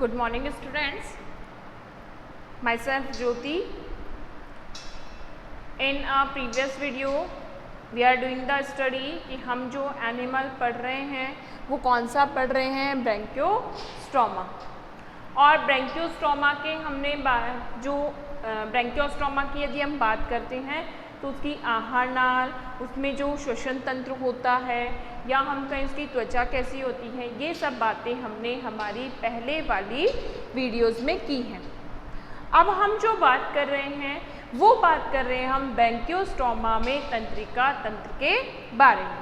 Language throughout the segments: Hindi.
Good morning students, myself Jyoti. In a previous video we are doing the study कि हम जो एनिमल पढ़ रहे हैं वो कौन सा पढ़ रहे हैं, ब्रैंकियोस्टोमा। और ब्रैंकियोस्टोमा के हमने जो ब्रैंकियोस्टोमा की यदि हम बात करते हैं तो उसकी आहार नाल, उसमें जो श्वसन तंत्र होता है या हम कहें उसकी त्वचा कैसी होती है, ये सब बातें हमने हमारी पहले वाली वीडियोस में की हैं। अब हम जो बात कर रहे हैं वो बात कर रहे हैं हम ब्रैंकियोस्टोमा में तंत्रिका तंत्र के बारे में।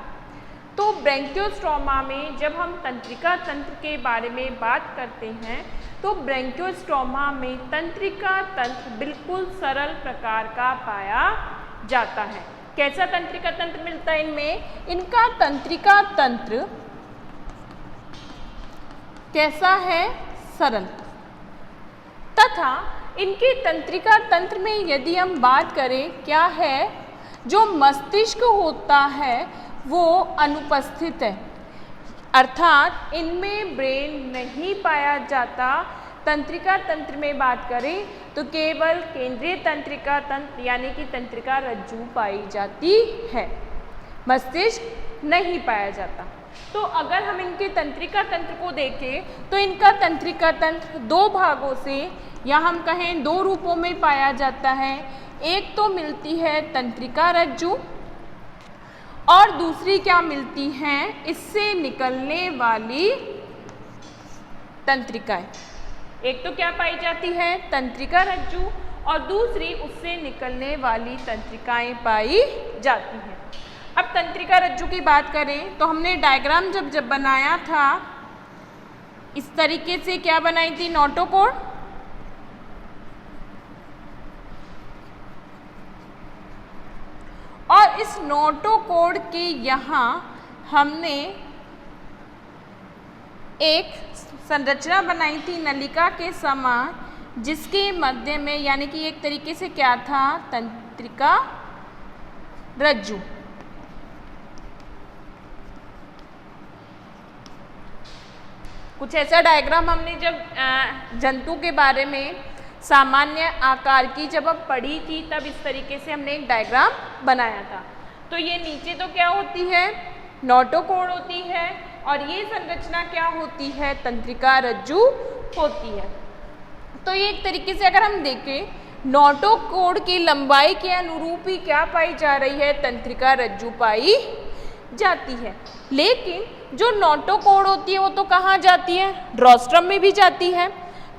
तो ब्रैंकियोस्टोमा में जब हम तंत्रिका तंत्र के बारे में बात करते हैं तो ब्रैंकियोस्टोमा में तंत्रिका तंत्र बिल्कुल सरल प्रकार का पाया जाता है। कैसा तंत्रिका तंत्र मिलता है इनमें? इनका तंत्रिका तंत्र कैसा है? सरल। तथा इनके तंत्रिका तंत्र में यदि हम बात करें क्या है, जो मस्तिष्क होता है वो अनुपस्थित है, अर्थात इनमें ब्रेन नहीं पाया जाता। तंत्रिका तंत्र में बात करें तो केवल केंद्रीय तंत्रिका तंत्र यानी कि तंत्रिका रज्जु पाई जाती है, मस्तिष्क नहीं पाया जाता। तो अगर हम इनके तंत्रिका तंत्र को देखें तो इनका तंत्रिका तंत्र दो भागों से या हम कहें दो रूपों में पाया जाता है। एक तो मिलती है तंत्रिका रज्जु और दूसरी क्या मिलती है, इससे निकलने वाली तंत्रिकाएं। एक तो क्या पाई जाती है, तंत्रिका रज्जु, और दूसरी उससे निकलने वाली तंत्रिकाएं पाई जाती हैं। अब तंत्रिका रज्जु की बात करें तो हमने डायग्राम जब बनाया था इस तरीके से क्या बनाई थी, नोटोकोड। और इस नोटोकोड के यहाँ हमने एक संरचना बनाई थी नलिका के समान, जिसके मध्य में यानी कि एक तरीके से क्या था, तंत्रिका रज्जु। कुछ ऐसा डायग्राम हमने जब जंतु के बारे में सामान्य आकार की जब हम पढ़ी थी तब इस तरीके से हमने एक डायग्राम बनाया था। तो ये नीचे तो क्या होती है, नोटोकोड होती है, और ये संरचना क्या होती है, तंत्रिका रज्जु होती है। तो ये एक तरीके से अगर हम देखें नोटोकोड की लंबाई के अनुरूप ही क्या पाई जा रही है, तंत्रिका रज्जु पाई जाती है। लेकिन जो नोटोकोड होती है वो तो कहाँ जाती है, रोस्ट्रम में भी जाती है।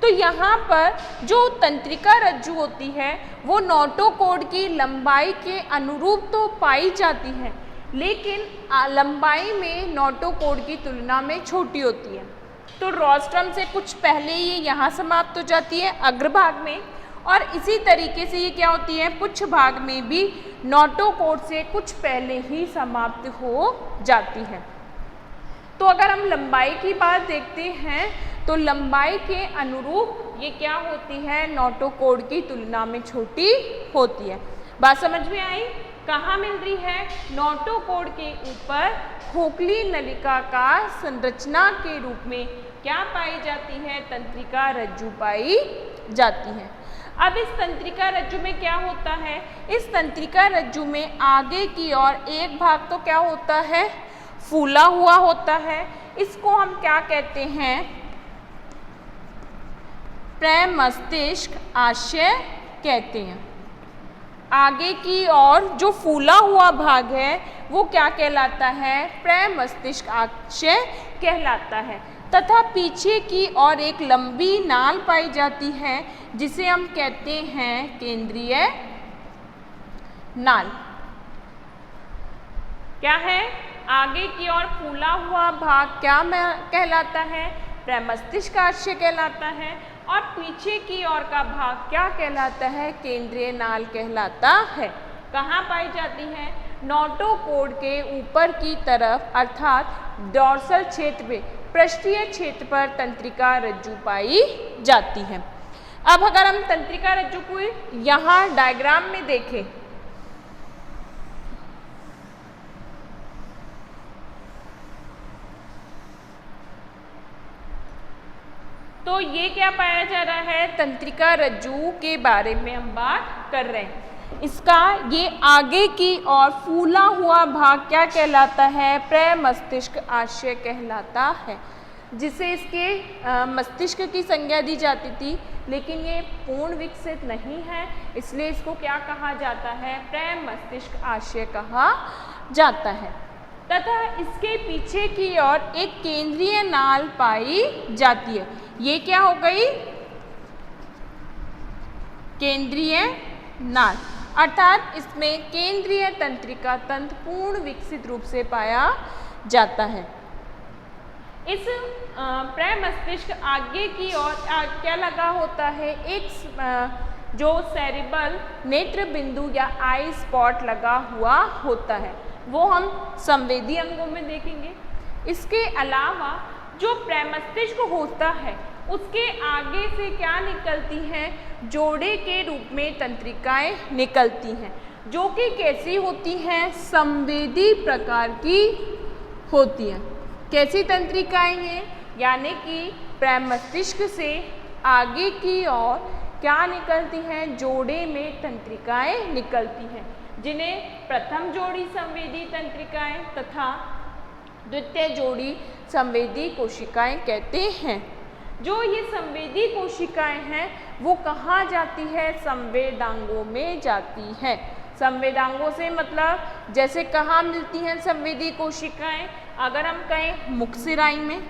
तो यहाँ पर जो तंत्रिका रज्जु होती है वो नोटोकोड की लंबाई के अनुरूप तो पाई जाती है, लेकिन लंबाई में नोटोकोड की तुलना में छोटी होती है। तो रोस्ट्रम से कुछ पहले ये यहाँ समाप्त हो जाती है अग्रभाग में, और इसी तरीके से ये क्या होती है, पुच्छ भाग में भी नोटोकोड से कुछ पहले ही समाप्त हो जाती है। तो अगर हम लंबाई की बात देखते हैं तो लंबाई के अनुरूप ये क्या होती है, नोटोकोड की तुलना में छोटी होती है। बात समझ में आई? कहाँ मिल रही है, नोटोकोड के ऊपर खोखली नलिका का संरचना के रूप में क्या पाई जाती है, तंत्रिका रज्जु पाई जाती है। अब इस तंत्रिका रज्जु में क्या होता है, इस तंत्रिका रज्जु में आगे की ओर एक भाग तो क्या होता है, फूला हुआ होता है। इसको हम क्या कहते हैं, प्रमस्तिष्क आशय कहते हैं। आगे की ओर जो फूला हुआ भाग है वो क्या कहलाता है, प्रमस्तिष्क आशय कहलाता है। तथा पीछे की ओर एक लंबी नाल पाई जाती है जिसे हम कहते हैं केंद्रीय नाल। क्या है, आगे की ओर फूला हुआ भाग क्या कहलाता है, प्रमस्तिष्क आशय कहलाता है, और पीछे की ओर का भाग क्या कहलाता है, केंद्रीय नाल कहलाता है। कहाँ पाई जाती है, नोटोकोड के ऊपर की तरफ अर्थात डोर्सल क्षेत्र में, पृष्ठीय क्षेत्र पर तंत्रिका रज्जु पाई जाती है। अब अगर हम तंत्रिका रज्जु को यहाँ डायग्राम में देखें तो ये क्या पाया जा रहा है, तंत्रिका रज्जु के बारे में हम बात कर रहे हैं। इसका ये आगे की और फूला हुआ भाग क्या कहलाता है, प्रमस्तिष्क आशय कहलाता है, जिसे इसके मस्तिष्क की संज्ञा दी जाती थी, लेकिन ये पूर्ण विकसित नहीं है, इसलिए इसको क्या कहा जाता है, प्रमस्तिष्क आशय कहा जाता है। तथा इसके पीछे की ओर एक केंद्रीय नाल पाई जाती है। ये क्या हो गई, केंद्रीय नाल, अर्थात इसमें केंद्रीय तंत्रिका तंत्र पूर्ण विकसित रूप से पाया जाता है। इस प्रमस्तिष्क आगे की ओर क्या लगा होता है, एक जो सेरिबल नेत्र बिंदु या आई स्पॉट लगा हुआ होता है, वो हम संवेदी अंगों में देखेंगे। इसके अलावा जो प्रमस्तिष्क होता है उसके आगे से क्या निकलती हैं, जोड़े के रूप में तंत्रिकाएं निकलती हैं, जो कि कैसी होती हैं, संवेदी प्रकार की होती हैं। कैसी तंत्रिकाएं हैं, यानी कि प्रमस्तिष्क से आगे की ओर क्या निकलती हैं, जोड़े में तंत्रिकाएं निकलती हैं, जिन्हें प्रथम जोड़ी संवेदी तंत्रिकाएं तथा द्वितीय जोड़ी संवेदी कोशिकाएं कहते हैं। जो ये संवेदी कोशिकाएं हैं वो कहाँ जाती है, संवेदांगों में जाती है। संवेदांगों से मतलब जैसे कहाँ मिलती हैं संवेदी कोशिकाएं, अगर हम कहें मुख सिराई में,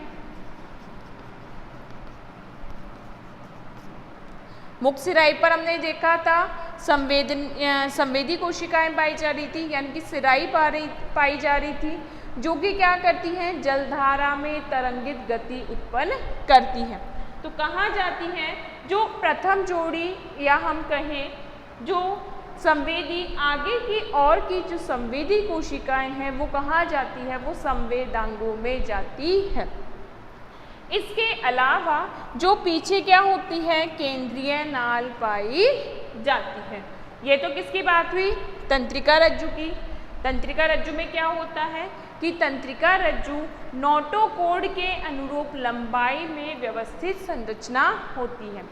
मुख सिराई पर हमने देखा था संवेदी कोशिकाएं पाई जा रही थी, यानी कि सिराई पाई जा रही थी, जो कि क्या करती हैं, जलधारा में तरंगित गति उत्पन्न करती हैं। तो कहाँ जाती हैं, जो प्रथम जोड़ी या हम कहें जो संवेदी आगे की ओर की जो संवेदी कोशिकाएं हैं वो कहाँ जाती है, वो संवेदांगों में जाती है। इसके अलावा जो पीछे क्या होती है, केंद्रीय नाल पाई जाती है। ये तो किसकी बात हुई, तंत्रिका रज्जु की। तंत्रिका रज्जु में क्या होता है कि तंत्रिका रज्जु नोटोकोड के अनुरूप लंबाई में व्यवस्थित संरचना होती है।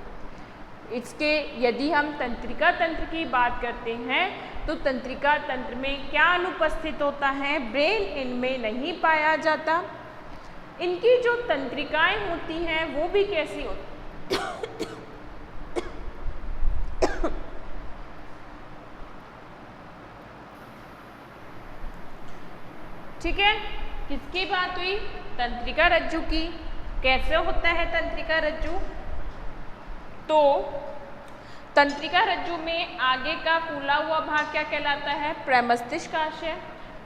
इसके यदि हम तंत्रिका तंत्र की बात करते हैं तो तंत्रिका तंत्र में क्या अनुपस्थित होता है, ब्रेन इनमें नहीं पाया जाता। इनकी जो तंत्रिकाएं होती हैं वो भी कैसी होती ठीक है, किसकी बात हुई, तंत्रिका रज्जु की। कैसे होता है तंत्रिका रज्जु, तो तंत्रिका रज्जु में आगे का फूला हुआ भाग क्या कहलाता है, प्रमस्तिष्क आशय,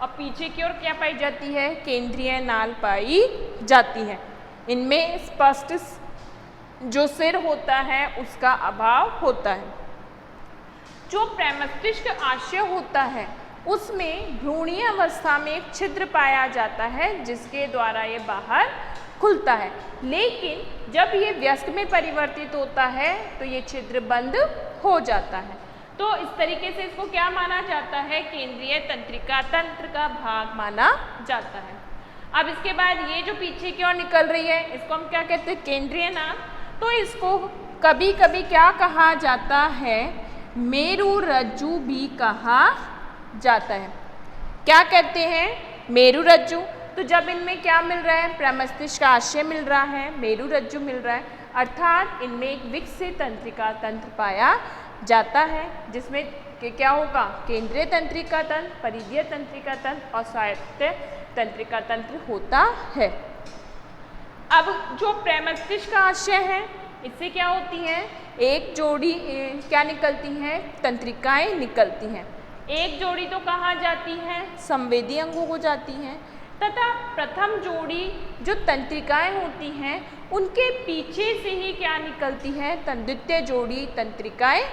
और पीछे की ओर क्या पाई जाती है, केंद्रीय नाल पाई जाती है। इनमें स्पष्ट जो सिर होता है उसका अभाव होता है। जो प्रमस्तिष्क आशय होता है उसमें भ्रूणीय अवस्था में एक छिद्र पाया जाता है जिसके द्वारा ये बाहर खुलता है, लेकिन जब ये वयस्क में परिवर्तित होता है तो ये छिद्र बंद हो जाता है। तो इस तरीके से इसको क्या माना जाता है, केंद्रीय तंत्रिका तंत्र का भाग माना जाता है। अब इसके बाद ये जो पीछे की ओर निकल रही है इसको हम क्या कहते हैं, केंद्रीय नाल। तो इसको कभी कभी क्या कहा जाता है, मेरु रज्जु भी कहा जाता है। क्या कहते हैं, मेरु रज्जु। तो जब इनमें क्या मिल रहा है, प्रमस्तिष्क आशय मिल रहा है, मेरु रज्जु मिल रहा है, अर्थात इनमें एक विकसित तंत्रिका तंत्र पाया जाता है, जिसमें क्या होगा, केंद्रीय तंत्रिका तंत्र, परिधीय तंत्रिका तंत्र और स्वायत्त तंत्रिका तंत्र होता है। अब जो प्रमस्तिष्क आशय है इससे क्या होती है, एक जोड़ी क्या निकलती हैं, तंत्रिकाएं निकलती हैं। एक जोड़ी तो कहाँ जाती है, संवेदी अंगों को जाती हैं, तथा प्रथम जोड़ी जो तंत्रिकाएं होती हैं उनके पीछे से ही क्या निकलती है, द्वितीय जोड़ी तंत्रिकाएं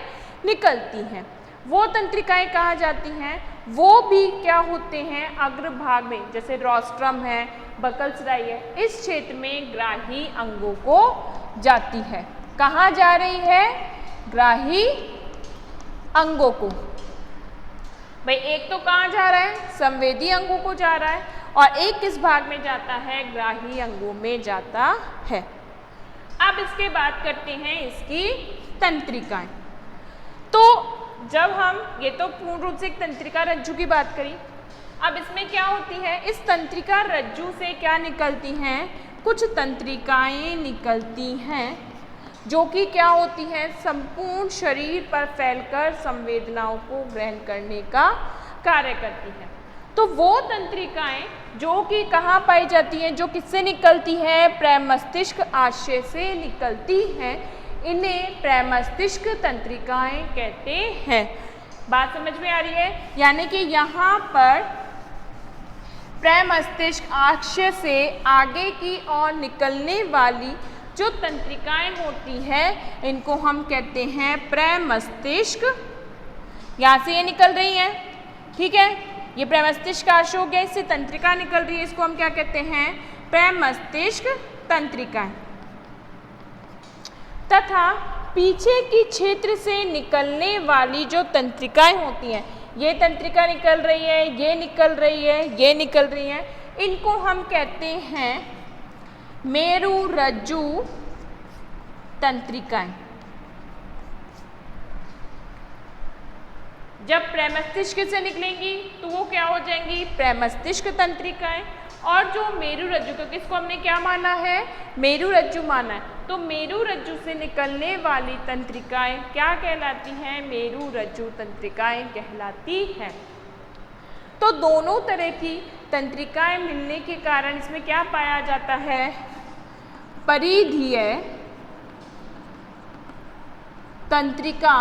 निकलती हैं। वो तंत्रिकाएं कहाँ जाती हैं, वो भी क्या होते हैं, अग्रभाग में, जैसे रोस्ट्रम है, बकलसराई है, इस क्षेत्र में ग्राही अंगों को जाती है। कहाँ जा रही है, ग्राही अंगों को। भाई एक तो कहाँ जा रहा है, संवेदी अंगों को जा रहा है, और एक किस भाग में जाता है, ग्राही अंगों में जाता है। अब इसके बात करते हैं इसकी तंत्रिकाएं। तो जब हम, ये तो पूर्ण रूप से एक तंत्रिका रज्जु की बात करी, अब इसमें क्या होती है, इस तंत्रिका रज्जु से क्या निकलती हैं, कुछ तंत्रिकाएं निकलती हैं जो कि क्या होती हैं, संपूर्ण शरीर पर फैलकर संवेदनाओं को ग्रहण करने का कार्य करती हैं। तो वो तंत्रिकाएं जो कि कहाँ पाई जाती हैं, जो किससे निकलती हैं, प्रमस्तिष्क आशय से निकलती हैं, इन्हें प्रमस्तिष्क तंत्रिकाएं कहते हैं। बात समझ में आ रही है? यानी कि यहाँ पर प्रमस्तिष्क आशय से आगे की ओर निकलने वाली जो तंत्रिकाएं होती हैं, इनको हम कहते हैं प्रमस्तिष्क। यहाँ से ये निकल रही हैं, ठीक है, ये प्रमस्तिष्क आशय हो गया, इससे तंत्रिका निकल रही है, इसको हम क्या कहते हैं, प्रमस्तिष्क तंत्रिकाएं। तथा पीछे की क्षेत्र से निकलने वाली जो तंत्रिकाएं होती हैं, ये तंत्रिका निकल रही है, ये निकल रही है, ये निकल रही है, इनको हम कहते हैं मेरुरज्जु तंत्रिकाएं। जब प्रमस्तिष्क से निकलेंगी तो वो क्या हो जाएंगी, प्रमस्तिष्क तंत्रिकाएं। और जो मेरुरज्जु, क्योंकि इसको हमने क्या माना है, मेरुरज्जु माना है, तो मेरुरज्जु से निकलने वाली तंत्रिकाएं क्या कहलाती हैं, मेरुरज्जु तंत्रिकाएं कहलाती हैं। तो दोनों तरह की तंत्रिकाएं मिलने के कारण इसमें क्या पाया जाता है, परिधीय तंत्रिका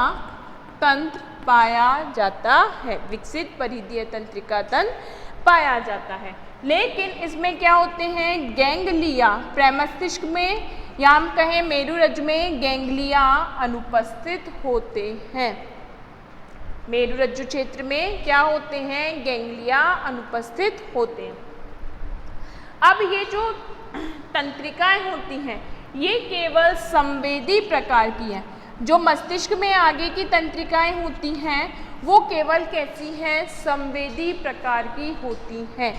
तंत्र पाया जाता है, विकसित परिधीय तंत्रिका तंत्र पाया जाता है। लेकिन इसमें क्या होते हैं, गैंग्लिया, प्रमस्तिष्क में या हम कहें मेरुरज्जु में गैंग्लिया अनुपस्थित होते हैं। मेरुरज्जु क्षेत्र में क्या होते हैं, गैंग्लिया अनुपस्थित होते हैं। अब ये जो तंत्रिकाएं होती हैं, ये केवल संवेदी प्रकार की हैं। जो मस्तिष्क में आगे की तंत्रिकाएं होती हैं वो केवल कैसी हैं, संवेदी प्रकार की होती हैं,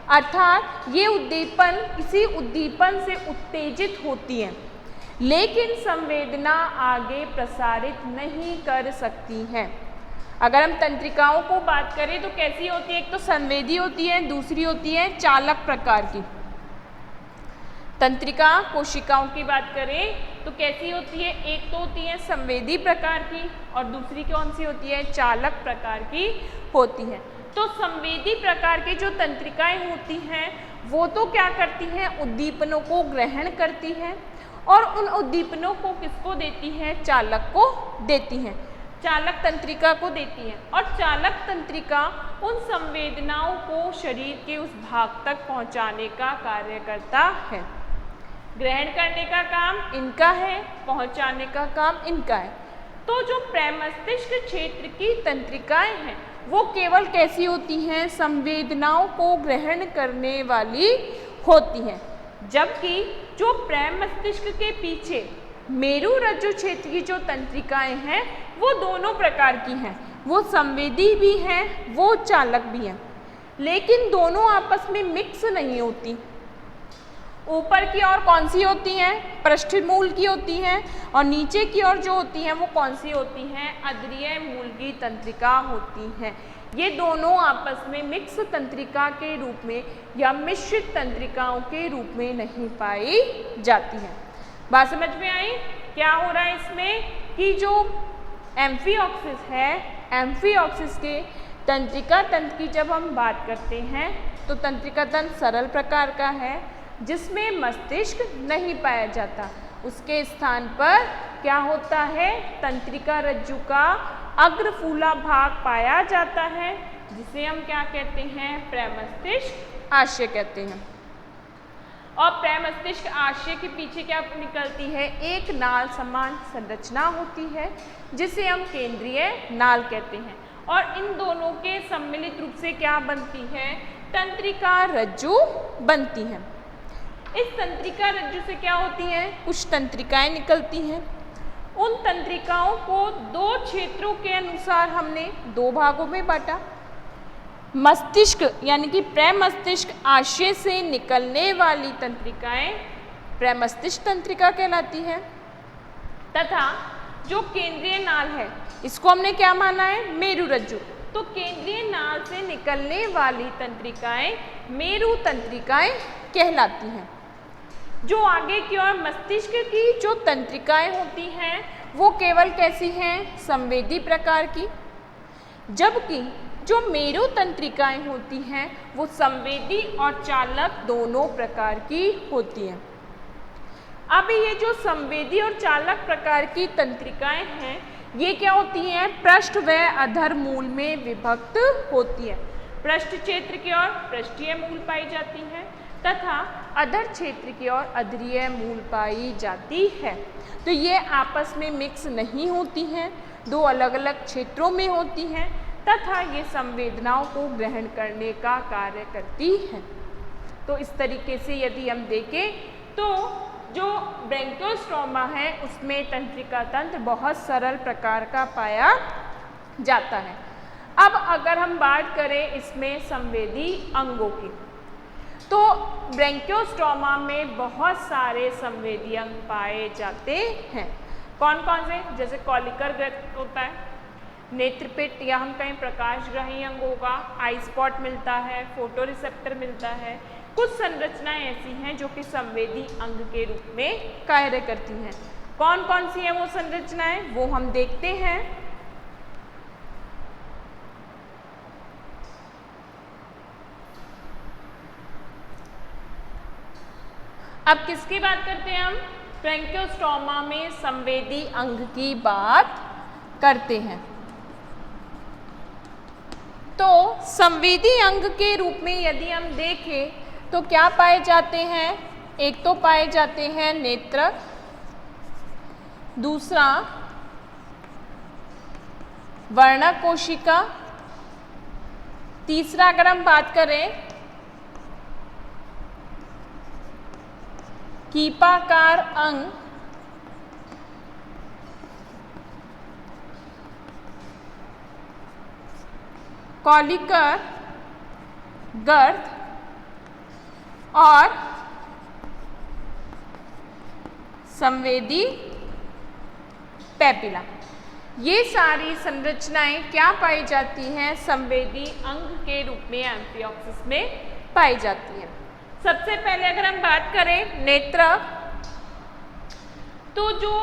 अर्थात ये उद्दीपन किसी उद्दीपन से उत्तेजित होती हैं, लेकिन संवेदना आगे प्रसारित नहीं कर सकती हैं। अगर हम तंत्रिकाओं को बात करें तो कैसी होती है, एक तो संवेदी होती है, दूसरी होती है चालक प्रकार की। तंत्रिका कोशिकाओं की बात करें तो कैसी होती है, एक तो होती है संवेदी प्रकार की और दूसरी कौन सी होती है, चालक प्रकार की होती है। तो संवेदी प्रकार की जो तंत्रिकाएं होती हैं वो तो क्या करती हैं, उद्दीपनों को ग्रहण करती हैं और उन उद्दीपनों को किसको देती हैं, चालक को देती हैं, चालक तंत्रिका को देती हैं। और चालक तंत्रिका उन संवेदनाओं को शरीर के उस भाग तक पहुंचाने का कार्य करता है। ग्रहण करने का काम इनका है, पहुंचाने का काम इनका है। तो जो प्रमस्तिष्क क्षेत्र की तंत्रिकाएं हैं वो केवल कैसी होती हैं, संवेदनाओं को ग्रहण करने वाली होती हैं, जबकि जो प्रमस्तिष्क के पीछे मेरुरज्जु क्षेत्र की जो तंत्रिकाएं हैं वो दोनों प्रकार की हैं, वो संवेदी भी हैं, वो चालक भी हैं, लेकिन दोनों आपस में मिक्स नहीं होती। ऊपर की ओर कौन सी होती हैं, पृष्ठमूल की होती हैं, और नीचे की ओर जो होती हैं वो कौन सी होती हैं, अग्रीय मूल की तंत्रिका होती हैं। ये दोनों आपस में मिक्स तंत्रिका के रूप में या मिश्रित तंत्रिकाओं के रूप में नहीं पाई जाती हैं। बात समझ में आई? क्या हो रहा है इसमें कि जो एम्फिओक्सिस है, एम्फिओक्सिस के तंत्रिका तंत्र की जब हम बात करते हैं तो तंत्रिका तंत्र सरल प्रकार का है जिसमें मस्तिष्क नहीं पाया जाता। उसके स्थान पर क्या होता है, तंत्रिका रज्जु का अग्रफूला भाग पाया जाता है जिसे हम क्या कहते हैं, प्रमस्तिष्क आशय कहते हैं। और प्रमस्तिष्क आशय के पीछे क्या निकलती है, एक नाल समान संरचना होती है जिसे हम केंद्रीय नाल कहते हैं। और इन दोनों के सम्मिलित रूप से क्या बनती है, तंत्रिका रज्जु बनती है। इस तंत्रिका रज्जु से क्या होती हैं, कुछ तंत्रिकाएं निकलती हैं। उन तंत्रिकाओं को दो क्षेत्रों के अनुसार हमने दो भागों में बांटा। मस्तिष्क यानी कि प्रमस्तिष्क आशय से निकलने वाली तंत्रिकाएं प्रमस्तिष्क तंत्रिका कहलाती है। तथा जो केंद्रीय नाल है इसको हमने क्या माना है, मेरुरज्जु। तो केंद्रीय नाल से निकलने वाली तंत्रिकाएं मेरु तंत्रिकाएं कहलाती हैं। जो आगे की ओर मस्तिष्क की जो तंत्रिकाएं होती हैं वो केवल कैसी हैं, संवेदी प्रकार की, जबकि जो मेरु तंत्रिकाएं होती हैं वो संवेदी और चालक दोनों प्रकार की होती हैं। अब ये जो संवेदी और चालक प्रकार की तंत्रिकाएं हैं ये क्या होती हैं, पृष्ठ व अधर मूल में विभक्त होती है। पृष्ठ क्षेत्र की ओर पृष्ठीय मूल पाई जाती है तथा अधर क्षेत्र की ओर अधरीय मूल पाई जाती है। तो ये आपस में मिक्स नहीं होती हैं, दो अलग अलग क्षेत्रों में होती हैं तथा ये संवेदनाओं को ग्रहण करने का कार्य करती हैं। तो इस तरीके से यदि हम देखें तो जो ब्रैंकियोस्टोमा है उसमें तंत्रिका तंत्र बहुत सरल प्रकार का पाया जाता है। अब अगर हम बात करें इसमें संवेदी अंगों की, तो ब्रैंकियोस्टोमा में बहुत सारे संवेदी अंग पाए जाते हैं। कौन कौन से, जैसे कॉलिकर ग्रंथ होता है, नेत्रपिट या हम कहीं प्रकाशग्राही अंग होगा, आई स्पॉट मिलता है, फोटो रिसेप्टर मिलता है। कुछ संरचनाएं ऐसी हैं जो कि संवेदी अंग के रूप में कार्य करती हैं। कौन कौन सी हैं वो संरचनाएं, वो हम देखते हैं। अब किसकी बात करते हैं हम, ब्रैंकियोस्टोमा में संवेदी अंग की बात करते हैं। तो संवेदी अंग के रूप में यदि हम देखें तो क्या पाए जाते हैं, एक तो पाए जाते हैं नेत्र, दूसरा वर्णक कोशिका, तीसरा अगर हम बात करें कीपाकार अंग, कॉलिकर गर्थ और संवेदी पैपिला। ये सारी संरचनाएं क्या पाई जाती हैं, संवेदी अंग के रूप में एम्फिओक्सिस में पाई जाती हैं। सबसे पहले अगर हम बात करें नेत्र, तो जो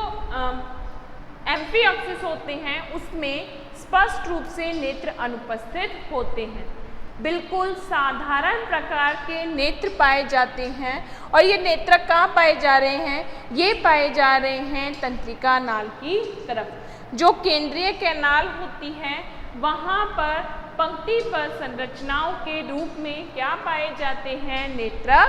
एम्फिओक्सिस होते हैं उसमें स्पष्ट रूप से नेत्र अनुपस्थित होते हैं। बिल्कुल साधारण प्रकार के नेत्र पाए जाते हैं और ये नेत्र कहाँ पाए जा रहे हैं, ये पाए जा रहे हैं तंत्रिका नाल की तरफ। जो केंद्रीय कैनाल होती है वहाँ पर पंक्ति पर संरचनाओं के रूप में क्या पाए जाते हैं, नेत्र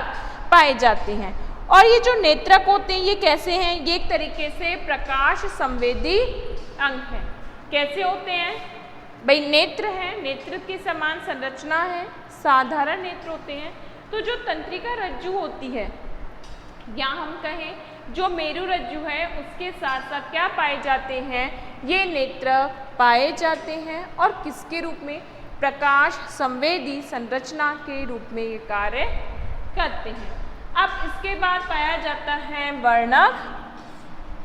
पाए जाते हैं। और ये जो नेत्रक होते हैं ये कैसे हैं, ये एक तरीके से प्रकाश संवेदी अंग है। कैसे होते हैं भाई, नेत्र है, नेत्र के समान संरचना है, साधारण नेत्र होते हैं। तो जो तंत्रिका रज्जु होती है या हम कहें जो मेरु रज्जु है उसके साथ साथ क्या पाए जाते हैं, ये नेत्र पाए जाते हैं और किसके रूप में, प्रकाश संवेदी संरचना के रूप में ये कार्य करते हैं। अब इसके बाद पाया जाता है वर्णक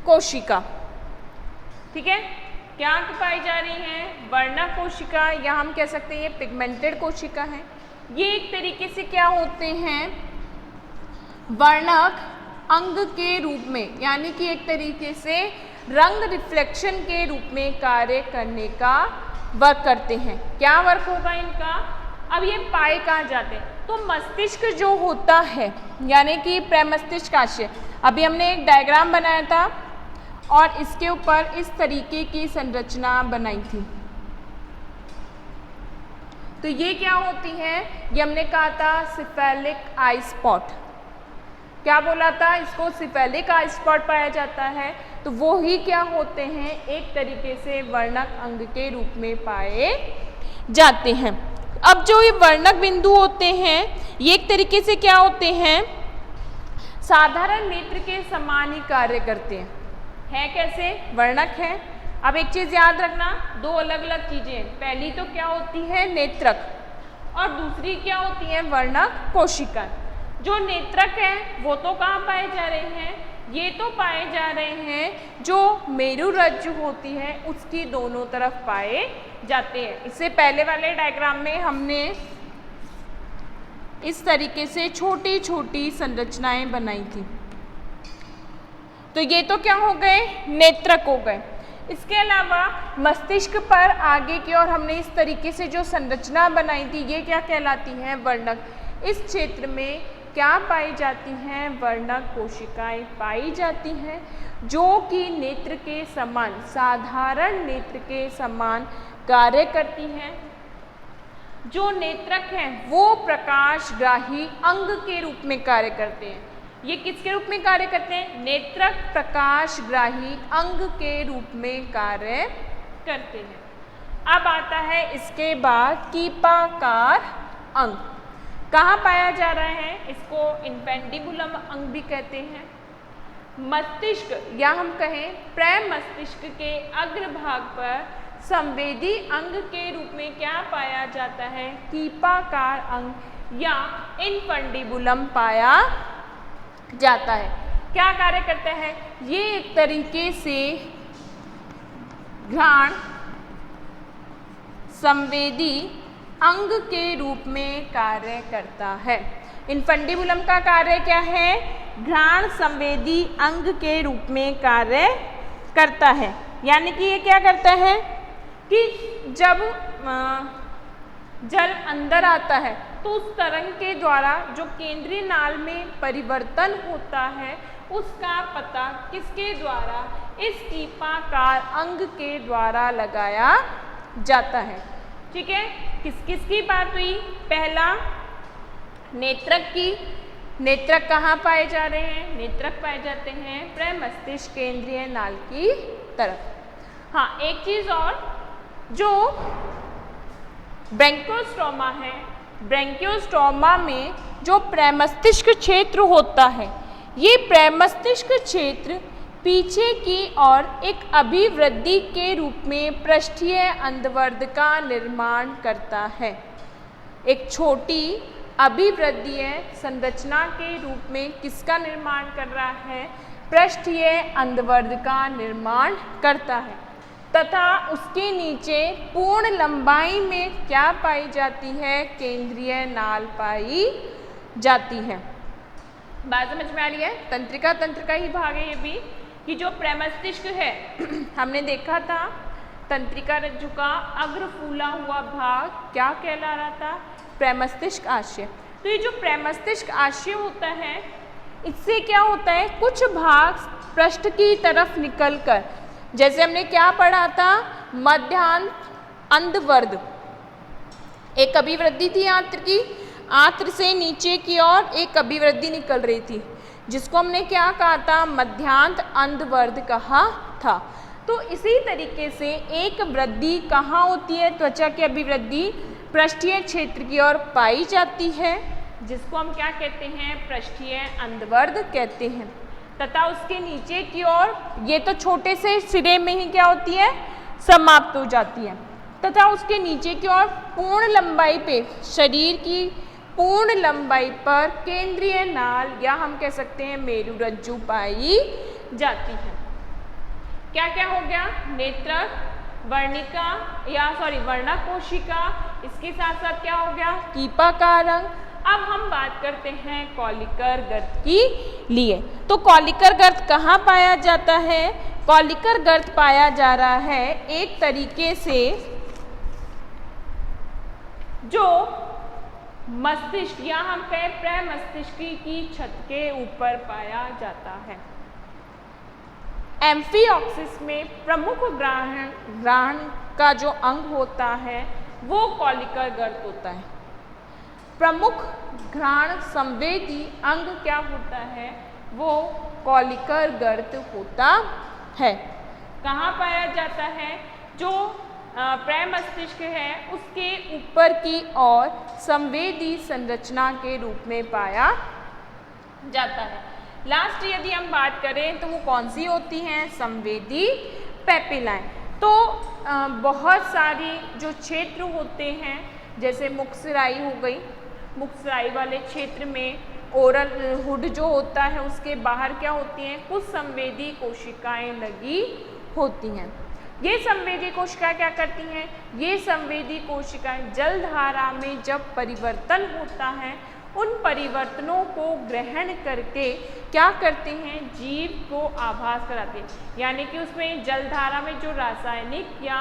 कोशिका। ठीक है, क्या पाई जा रही हैं, वर्णक कोशिका या हम कह सकते हैं ये पिगमेंटेड कोशिका है। ये एक तरीके से क्या होते हैं, वर्णक अंग के रूप में, यानी कि एक तरीके से रंग रिफ्लेक्शन के रूप में कार्य करने का वर्क करते हैं। क्या वर्क होगा इनका, अब ये पाए कहाँ जाते हैं, तो मस्तिष्क जो होता है यानी कि प्रमस्तिष्काशय, अभी हमने एक डायग्राम बनाया था और इसके ऊपर इस तरीके की संरचना बनाई थी। तो ये क्या होती है, ये हमने कहा था सिफेलिक आई स्पॉट। क्या बोला था, इसको सिफेलिक आई स्पॉट पाया जाता है। तो वो ही क्या होते हैं, एक तरीके से वर्णक अंग के रूप में पाए जाते हैं। अब जो ये वर्णक बिंदु होते हैं ये एक तरीके से क्या होते हैं, साधारण नेत्र के समान ही कार्य करते हैं। है कैसे, वर्णक है। अब एक चीज याद रखना, दो अलग अलग चीजें, पहली तो क्या होती है नेत्रक और दूसरी क्या होती है वर्णक कोशिका। जो नेत्रक है वो तो कहाँ पाए जा रहे हैं, ये तो पाए जा रहे हैं जो मेरुरज्जु होती है उसकी दोनों तरफ पाए जाते हैं। इससे पहले वाले डायग्राम में हमने इस तरीके से छोटी छोटी संरचनाएं बनाई थी। तो ये तो क्या हो गए, नेत्रक हो गए। इसके अलावा मस्तिष्क पर आगे की ओर हमने इस तरीके से जो संरचना बनाई थी, ये क्या कहलाती है, वर्णक। इस क्षेत्र में क्या पाई जाती हैं, वर्णक कोशिकाएं पाई जाती हैं, जो कि नेत्र के समान, साधारण नेत्र के समान कार्य करती हैं। जो नेत्रक हैं वो प्रकाशग्राही अंग के रूप में कार्य करते हैं। ये किसके रूप में कार्य करते हैं, नेत्रक प्रकाशग्राही अंग के रूप में कार्य करते हैं। अब आता है इसके बाद कीपाकार अंग। कहाँ पाया जा रहा है, इसको इन्फेंडिबुलम अंग भी कहते हैं। मस्तिष्क या हम कहें प्रमस्तिष्क के अग्रभाग पर संवेदी अंग के रूप में क्या पाया जाता है, कीपाकार अंग या इन्फेंडिबुलम पाया जाता है। क्या कार्य करता है, ये एक तरीके से घ्राण संवेदी अंग के रूप में कार्य करता है। इन्फेंडिबुलम का कार्य क्या है, घ्राण संवेदी अंग के रूप में कार्य करता है। यानी कि ये क्या करता है कि जब जल अंदर आता है तो उस तरंग के द्वारा जो केंद्रीय नाल में परिवर्तन होता है उसका पता किसके द्वारा, इस कीपाकार अंग के द्वारा लगाया जाता है। ठीक है, किस किस की बात हुई, पहला नेत्रक की। नेत्रक कहाँ पाए जा रहे हैं, नेत्रक पाए जाते हैं प्रमस्तिष्क केंद्रीय नाल की तरफ। हाँ, एक चीज और, जो ब्रैंकियोस्टोमा है, ब्रैंकियोस्टोमा में जो प्रमस्तिष्क क्षेत्र होता है, ये प्रमस्तिष्क क्षेत्र पीछे की ओर एक अभिवृद्धि के रूप में पृष्ठीय अंधवर्ध का निर्माण करता है। एक छोटी अभिवृद्धीय संरचना के रूप में किसका निर्माण कर रहा है, पृष्ठीय अंधवर्ध का निर्माण करता है। तथा उसके नीचे पूर्ण लंबाई में क्या पाई जाती है, केंद्रीय नाल पाई जाती है। बात समझ में आ रही है, तंत्रिका तंत्र का ही भाग है ये भी, कि जो प्रमस्तिष्क है हमने देखा था तंत्रिका रज्जु का अग्र फूला हुआ भाग क्या कहला रहा था, प्रमस्तिष्क आशय। तो ये जो प्रमस्तिष्क आशय होता है, इससे क्या होता है, कुछ भाग पृष्ठ की तरफ निकलकर, जैसे हमने क्या पढ़ा था, मध्यांत अंधवर्ध, एक अभिवृद्धि थी आंत्र की, आंत्र से नीचे की ओर एक अभिवृद्धि निकल रही थी, जिसको हमने क्या कहा था, मध्यांत अंधवर्ध कहा था। तो इसी तरीके से एक वृद्धि कहाँ होती है, त्वचा की अभिवृद्धि पृष्ठीय क्षेत्र की ओर पाई जाती है, जिसको हम क्या कहते हैं, पृष्ठीय अंधवर्ध कहते हैं। तथा उसके नीचे की ओर ये तो छोटे से सिरे में ही क्या होती है, समाप्त हो जाती है। तथा उसके नीचे की ओर पूर्ण लंबाई पे, शरीर की पूर्ण लंबाई पर केंद्रीय नाल या हम कह सकते हैं मेरुरज्जु पाई जाती है। क्या क्या हो गया, नेत्रक, वर्णिका या वर्णक कोशिका, इसके साथ साथ क्या हो गया, कीपाकार अंग। अब हम बात करते हैं कॉलिकर गर्त की लिए। तो कॉलिकर गर्त कहाँ पाया जाता है, कॉलिकर गर्त पाया जा रहा है एक तरीके से जो मस्तिष्क या हम कहें प्रमस्तिष्क की छत के ऊपर पाया जाता है। एम्फिऑक्सिस में प्रमुख ग्रहण का जो अंग होता है वो कॉलिकर गर्त होता है। प्रमुख घ्राण संवेदी अंग क्या होता है, वो कॉलिकर गर्त होता है। कहाँ पाया जाता है, जो प्रमस्तिष्क है उसके ऊपर की ओर संवेदी संरचना के रूप में पाया जाता है। लास्ट यदि हम बात करें तो वो कौन सी होती हैं, संवेदी पेपिलाएं। तो बहुत सारी जो क्षेत्र होते हैं, जैसे मुखसराई हो गई, मुखसराई वाले क्षेत्र में ओरल हुड जो होता है उसके बाहर क्या होती हैं, कुछ संवेदी कोशिकाएं लगी होती हैं। ये संवेदी कोशिकाएं क्या करती हैं, ये संवेदी कोशिकाएं जलधारा में जब परिवर्तन होता है उन परिवर्तनों को ग्रहण करके क्या करते हैं, जीव को आभास कराते हैं। यानी कि उसमें जलधारा में जो रासायनिक या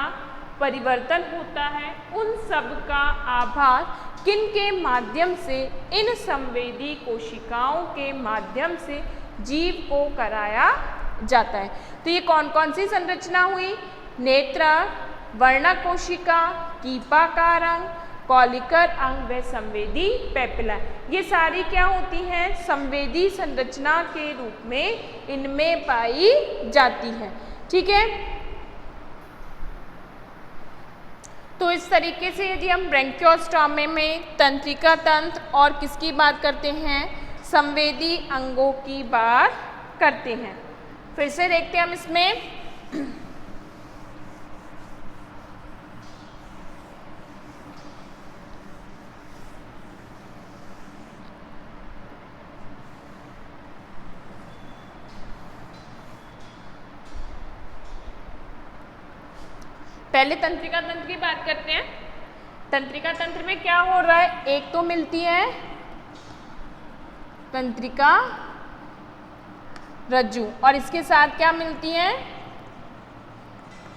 परिवर्तन होता है उन सब का आभास किन के माध्यम से, इन संवेदी कोशिकाओं के माध्यम से जीव को कराया जाता है। तो ये कौन कौन सी संरचना हुई, नेत्र, वर्णक कोशिका, कीपाकार अंग, कॉलिकर अंग व संवेदी पेपिला, ये सारी क्या होती हैं, संवेदी संरचना के रूप में इनमें पाई जाती है। ठीक है, तो इस तरीके से यदि हम ब्रैंकियोस्टोमी में तंत्रिका तंत्र और किसकी बात करते हैं, संवेदी अंगों की बात करते हैं। फिर से देखते हैं हम इसमें पहले तंत्रिका तंत्र की बात करते हैं। तंत्रिका तंत्र में क्या हो रहा है, एक तो मिलती है तंत्रिका रज्जु और इसके साथ क्या मिलती हैं,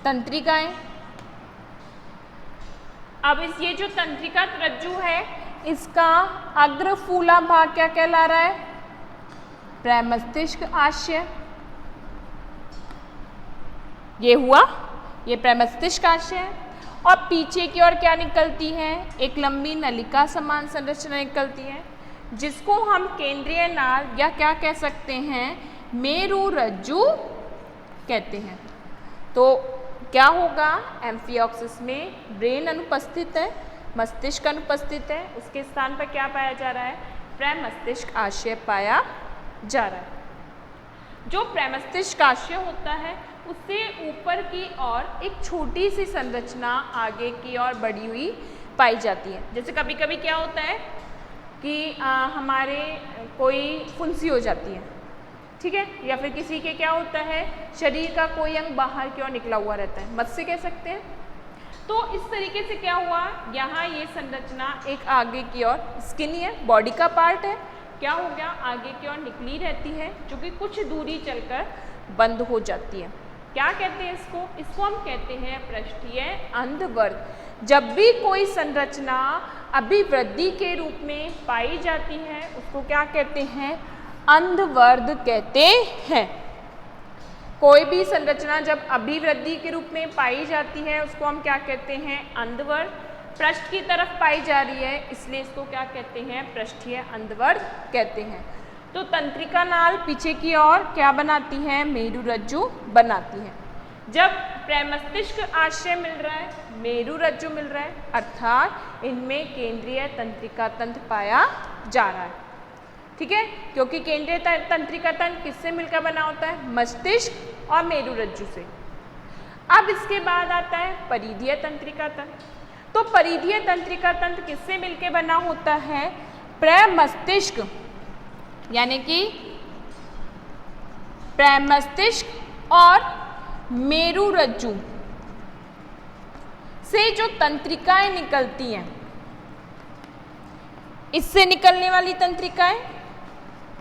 तंत्रिकाएं। अब ये जो तंत्रिका रज्जु है इसका अग्रफूला भाग क्या कहला रहा है, प्रमस्तिष्क आशय। ये हुआ, ये प्रमस्तिष्क आशय है। और पीछे की ओर क्या निकलती है, एक लंबी नलिका समान संरचना निकलती है जिसको हम केंद्रीय नाल या क्या कह सकते हैं, मेरुरज्जु कहते हैं। तो क्या होगा, एम्फियोक्सिस में ब्रेन अनुपस्थित है, मस्तिष्क अनुपस्थित है, उसके स्थान पर क्या पाया जा रहा है, प्रमस्तिष्क आशय पाया जा रहा है। जो प्रमस्तिष्क आशय होता है उससे ऊपर की ओर एक छोटी सी संरचना आगे की ओर बढ़ी हुई पाई जाती है। जैसे कभी कभी क्या होता है कि हमारे कोई फुंसी हो जाती है, ठीक है, या फिर किसी के क्या होता है, शरीर का कोई अंग बाहर की ओर निकला हुआ रहता है, मत से कह सकते हैं। तो इस तरीके से क्या हुआ, यहाँ ये संरचना एक आगे की ओर स्किनी है, बॉडी का पार्ट है, क्या हो गया, आगे की ओर निकली रहती है जो कि कुछ दूरी चलकर बंद हो जाती है। क्या कहते हैं इसको, इसको हम कहते हैं पृष्ठीय अंधवर्ध। जब भी कोई संरचना अभिवृद्धि के रूप में पाई जाती है उसको क्या कहते हैं, अंधवर्ध कहते हैं। कोई भी संरचना जब अभिवृद्धि के रूप में पाई जाती है उसको हम क्या कहते हैं, अंधवर्ध। पृष्ठ की तरफ पाई जा रही है इसलिए इसको क्या कहते हैं, पृष्ठीय अंधवर्ध कहते हैं। तो तंत्रिका नाल पीछे की ओर क्या बनाती है, मेरुरज्जु बनाती है। जब प्रमस्तिष्क आशय मिल रहा है, मेरुरज्जु मिल रहा है, अर्थात इनमें केंद्रीय तंत्रिका तंत्र पाया जा रहा है। ठीक है, क्योंकि केंद्रीय तंत्रिका तंत्र किससे मिलकर बना होता है, मस्तिष्क और मेरुरज्जु से। अब इसके बाद आता है परिधीय तंत्रिका तंत्र। तो परिधीय तंत्रिका तंत्र किससे मिलकर बना होता है, प्रमस्तिष्क यानी कि प्रमस्तिष्क और मेरुरज्जु से जो तंत्रिकाएं निकलती हैं, इससे निकलने वाली तंत्रिकाएं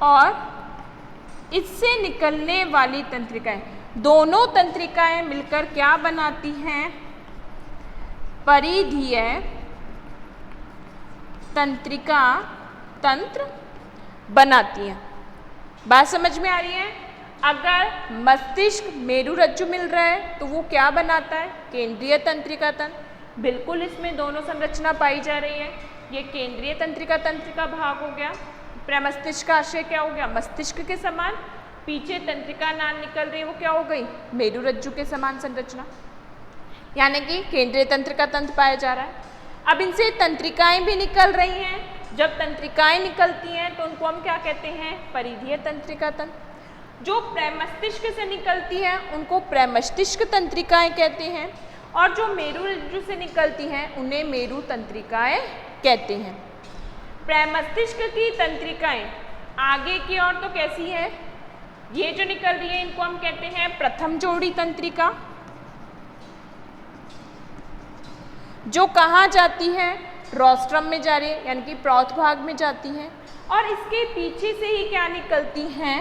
और इससे निकलने वाली तंत्रिकाएं, दोनों तंत्रिकाएं मिलकर क्या बनाती हैं, परिधीय तंत्रिका तंत्र बनाती हैं। बात समझ में आ रही है। अगर मस्तिष्क मेरुरज्जु मिल रहा है तो वो क्या बनाता है, केंद्रीय तंत्रिका तंत्र। बिल्कुल इसमें दोनों संरचना पाई जा रही है। ये केंद्रीय तंत्रिका तंत्र का भाग हो गया, प्रमस्तिष्क आशय क्या हो गया, मस्तिष्क के समान। पीछे तंत्रिका नाल निकल रही है वो क्या हो गई, मेरुरज्जु के समान संरचना, यानी कि केंद्रीय तंत्रिका तंत्र पाया जा रहा है। अब इनसे तंत्रिकाएं भी निकल रही हैं। जब तंत्रिकाएं निकलती हैं तो उनको हम क्या कहते हैं, परिधीय तंत्रिका तंत्र। जो प्रमस्तिष्क से निकलती है उनको प्रमस्तिष्क तंत्रिकाएं कहते हैं और जो मेरुरज्जु से निकलती हैं उन्हें मेरु तंत्रिकाएं कहते हैं। प्रमस्तिष्क की तंत्रिकाएं आगे की ओर तो कैसी है, ये जो निकल रही है इनको हम कहते हैं प्रथम जोड़ी तंत्रिका, जो कहाँ जाती है, रोस्ट्रम में जा रही है, यानी कि प्रौथ भाग में जाती है। और इसके पीछे से ही क्या निकलती हैं,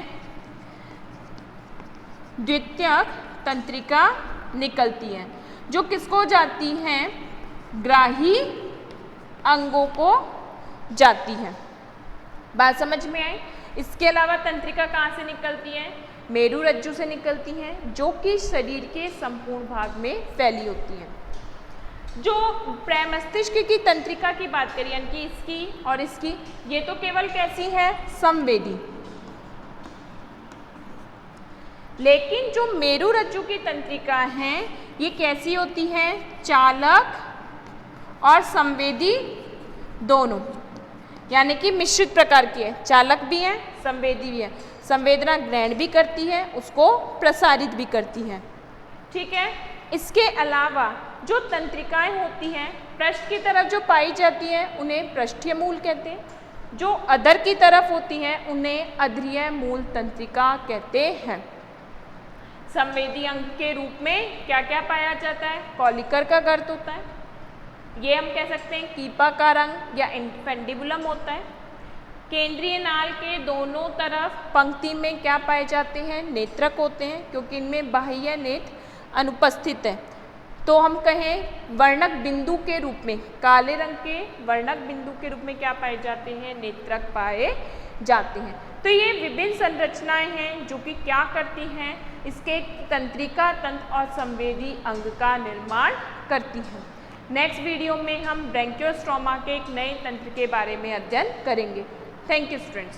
द्वितीयक तंत्रिका निकलती हैं, जो किसको जाती हैं, ग्राही अंगों को जाती है। बात समझ में आई। इसके अलावा तंत्रिका कहाँ से निकलती है, मेरु रज्जु से निकलती हैं, जो कि शरीर के संपूर्ण भाग में फैली होती हैं। जो प्रमस्तिष्क की तंत्रिका की बात करें, यानी कि इसकी और इसकी, ये तो केवल कैसी है, संवेदी। लेकिन जो मेरु रज्जु की तंत्रिका है ये कैसी होती है, चालक और संवेदी दोनों, यानी कि मिश्रित प्रकार की है, चालक भी है संवेदी भी है, संवेदना ग्रहण भी करती है, उसको प्रसारित भी करती है। ठीक है। इसके अलावा जो तंत्रिकाएं होती हैं पृष्ठ की तरफ जो पाई जाती हैं उन्हें पृष्ठीय मूल कहते हैं, जो अधर की तरफ होती हैं उन्हें अधरीय मूल तंत्रिका कहते हैं। संवेदी अंग के रूप में क्या क्या पाया जाता है, कॉलिकर का गर्त होता है, ये हम कह सकते हैं कीपाकार अंग या इंफेंडिबुलम होता है। केंद्रीय नाल के दोनों तरफ पंक्ति में क्या पाए जाते हैं, नेत्रक होते हैं, क्योंकि इनमें बाह्य नेत्र अनुपस्थित है। तो हम कहें वर्णक बिंदु के रूप में, काले रंग के वर्णक बिंदु के रूप में क्या पाए जाते हैं, नेत्रक पाए जाते हैं। तो ये विभिन्न संरचनाएं हैं जो कि क्या करती हैं, इसके तंत्रिका तंत्र और संवेदी अंग का निर्माण करती हैं। नेक्स्ट वीडियो में हम ब्रैंकियोस्ट्रोमा के एक नए तंत्र के बारे में अध्ययन करेंगे। Thank you students.